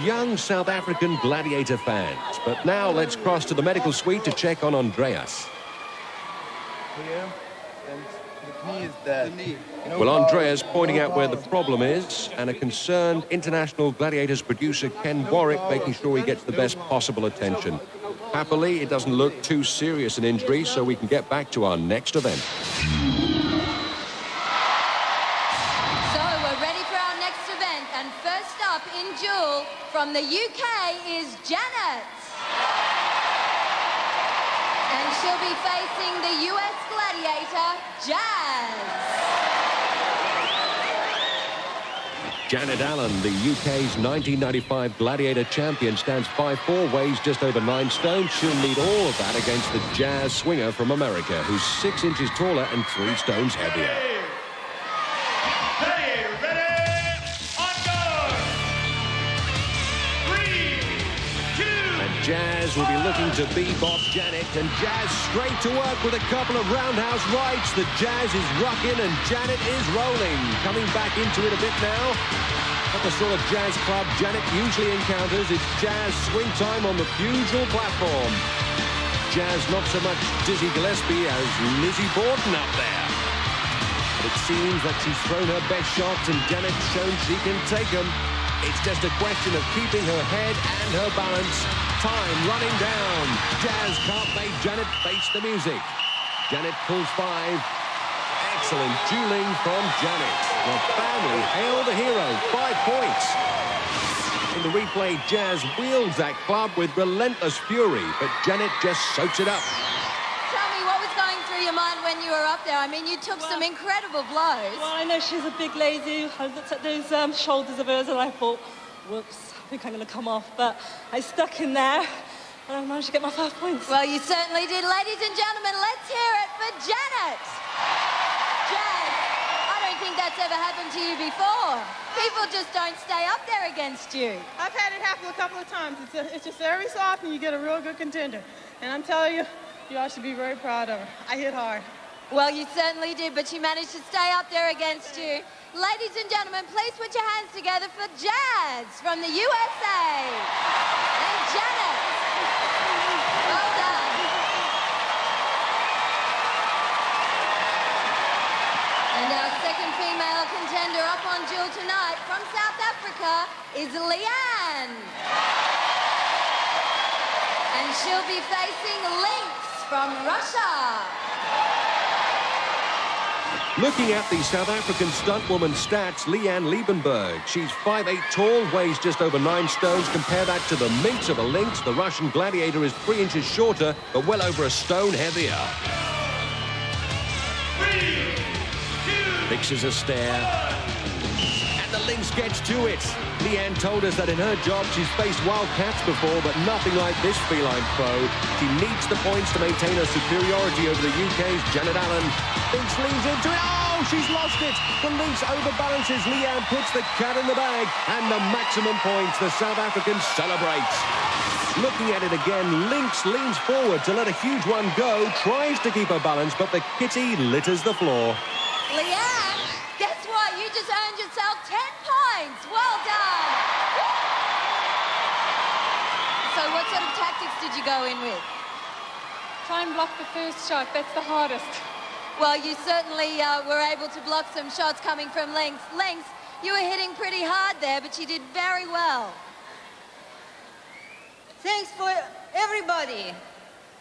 young South African Gladiator fans. But now let's cross to the medical suite to check on Andreas. Here, and the knee is there. Well, Andreas pointing out where the problem is, and a concerned International Gladiators producer, Ken Warwick, making sure he gets the best possible attention. Happily, it doesn't look too serious an injury, so we can get back to our next event. So we're ready for our next event, and first up in DUEL from the UK is Janet. And she'll be facing the US Gladiator, Jazz. Janet Allen, the UK's 1995 Gladiator champion, stands 5'4", weighs just over 9 stone. She'll need all of that against the Jazz swinger from America, who's 6 inches taller and 3 stones heavier. Jazz will be looking to bebop Janet, and Jazz straight to work with a couple of roundhouse rights. The Jazz is rocking and Janet is rolling. Coming back into it a bit now. But the sort of jazz club Janet usually encounters, it's Jazz swing time on the Fugal platform. Jazz not so much Dizzy Gillespie as Lizzie Borden up there. But it seems that she's thrown her best shots and Janet's shown she can take them. It's just a question of keeping her head and her balance. Time running down. Jazz can't make Janet face the music. Janet pulls 5. Excellent dueling from Janet. The family hail the hero. 5 points. In the replay, Jazz wields that club with relentless fury, but Janet just soaks it up. Tell me, what was going through your mind when you were up there? I mean, you took some incredible blows. Well, I know she's a big lady. I looked at those shoulders of hers and I thought, whoops, I think I'm going to come off. But I stuck in there and I managed to get my 5 points. Well, you certainly did. Ladies and gentlemen, let's hear it for Janet. Jazz, I don't think that's ever happened to you before. People just don't stay up there against you. I've had it happen a couple of times. It's just every so often you get a real good contender. And I'm telling you, you all should be very proud of her. I hit hard. Well, you certainly did, but she managed to stay up there against you. Ladies and gentlemen, please put your hands together for Jazz from the USA. And Janet. Well done. And our second female contender up on DUEL tonight from South Africa is Leanne. And she'll be facing LYNX from Russia. Looking at the South African stuntwoman stats, Liebenberg. She's 5'8" tall, weighs just over 9 stones. Compare that to the minx of a lynx. The Russian Gladiator is 3 inches shorter, but well over a stone heavier. 3, 2, fixes a stare. And the lynx gets to it. Leanne told us that in her job she's faced wild cats before, but nothing like this feline foe. She needs the points to maintain her superiority over the UK's Janet Allen. Lynx leans into it. Oh, she's lost it. The lynx overbalances. Leanne puts the cat in the bag. And the maximum points. The South African celebrates. Looking at it again, Lynx leans forward to let a huge one go. Tries to keep her balance, but the kitty litters the floor. Leanne, guess what? You just earned yourself 10 points. Well done. So what sort of tactics did you go in with? Try and block the first shot. That's the hardest. Well, you certainly were able to block some shots coming from LYNX. LYNX, you were hitting pretty hard there, but you did very well. Thanks for everybody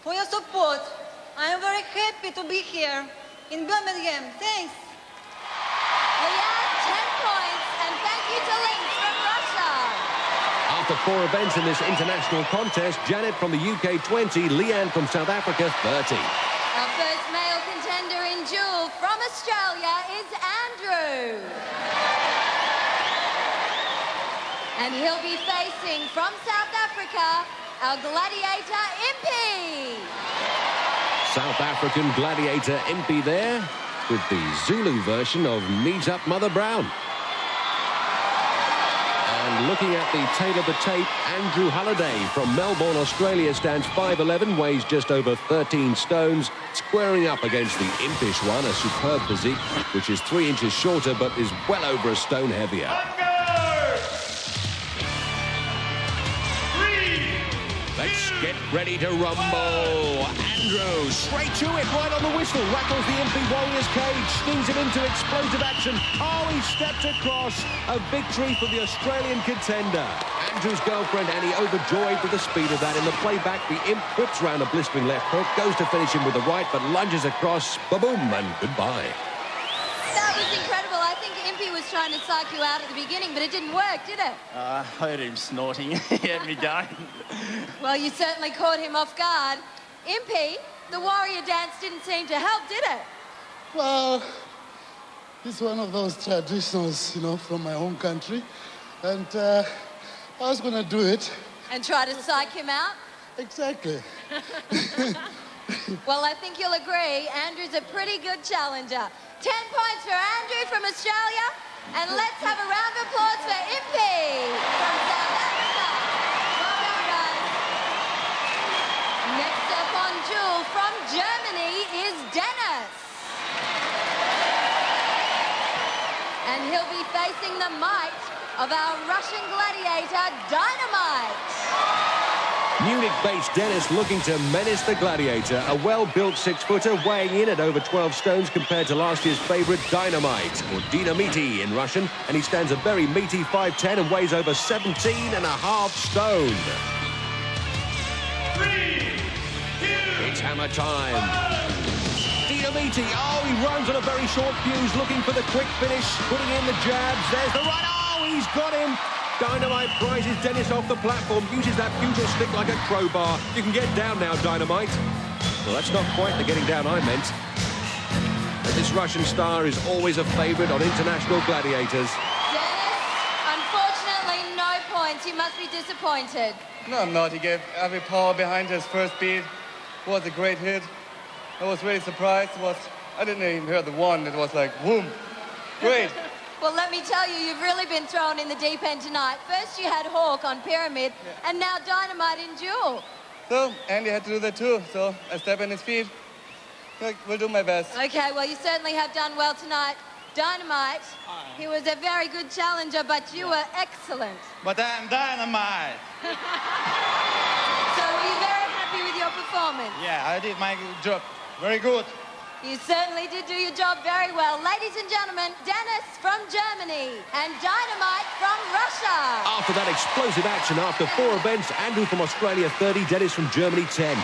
for your support. I am very happy to be here in Birmingham. Thanks. Leanne, 10 points, and thank you to LYNX from Russia. After 4 events in this international contest, Janet from the UK 20, Leanne from South Africa 30. Our first male contender in DUEL from Australia is Andrew. And he'll be facing from South Africa, our Gladiator IMPI. South African Gladiator IMPI there, with the Zulu version of Knees Up Mother Brown. And looking at the tail of the tape, Andrew Halliday from Melbourne, Australia, stands 5'11", weighs just over 13 stones, squaring up against the impish one, a superb physique, which is 3 inches shorter but is well over a stone heavier. Let's get ready to rumble. Andrew, straight to it, right on the whistle. Rattles the IMPI Warriors cage, stings it into explosive action. Oh, he stepped across. A victory for the Australian contender. Andrew's girlfriend Annie overjoyed with the speed of that. In the playback, the imp whips round a blistering left hook, goes to finish him with the right, but lunges across. Ba-boom, and goodbye. That was incredible. I think IMPI was trying to psych you out at the beginning, but it didn't work, did it? I heard him snorting. He had me going. Well, you certainly caught him off guard. IMPI, the warrior dance didn't seem to help, did it? Well, it's one of those traditions, you know, from my home country. And I was going to do it. And try to psych him out? Exactly. Well, I think you'll agree, Andrew's a pretty good challenger. 10 points for Andrew from Australia. And let's have a round of applause for IMPI from South Africa. Well done, guys. Next up on duel from Germany is Dennis. And he'll be facing the might of our Russian gladiator, DYNAMITE. Munich-based Dennis looking to menace the Gladiator. A well-built six-footer weighing in at over 12 stones compared to last year's favourite DYNAMITE, or DYNAMITE in Russian. And he stands a very meaty 5'10" and weighs over 17.5 stone. 3, 2, It's hammer time. DYNAMITE, oh, he runs on a very short fuse, looking for the quick finish, putting in the jabs. There's the right, oh, he's got him. DYNAMITE prizes Dennis off the platform, uses that fusion stick like a crowbar. You can get down now, DYNAMITE. Well, that's not quite the getting down I meant. And this Russian star is always a favourite on international gladiators. Dennis, unfortunately, no points. You must be disappointed. No, I'm not. He gave every power behind his first beat. It was a great hit. I was really surprised. I didn't even hear the one. It was like, boom. Great. Well, let me tell you, you've really been thrown in the deep end tonight. First you had Hawk on Pyramid, and now DYNAMITE in Duel. So, Andy had to do that too, so I step in his feet. We'll do my best. Okay, well, you certainly have done well tonight. DYNAMITE, he was a very good challenger, but you were excellent. But I'm DYNAMITE. So were you very happy with your performance? Yeah, I did my job very good. You certainly did do your job very well. Ladies and gentlemen, Dennis from Germany and DYNAMITE from Russia. After that explosive action, after 4 events, Andrew from Australia 30, Dennis from Germany 10.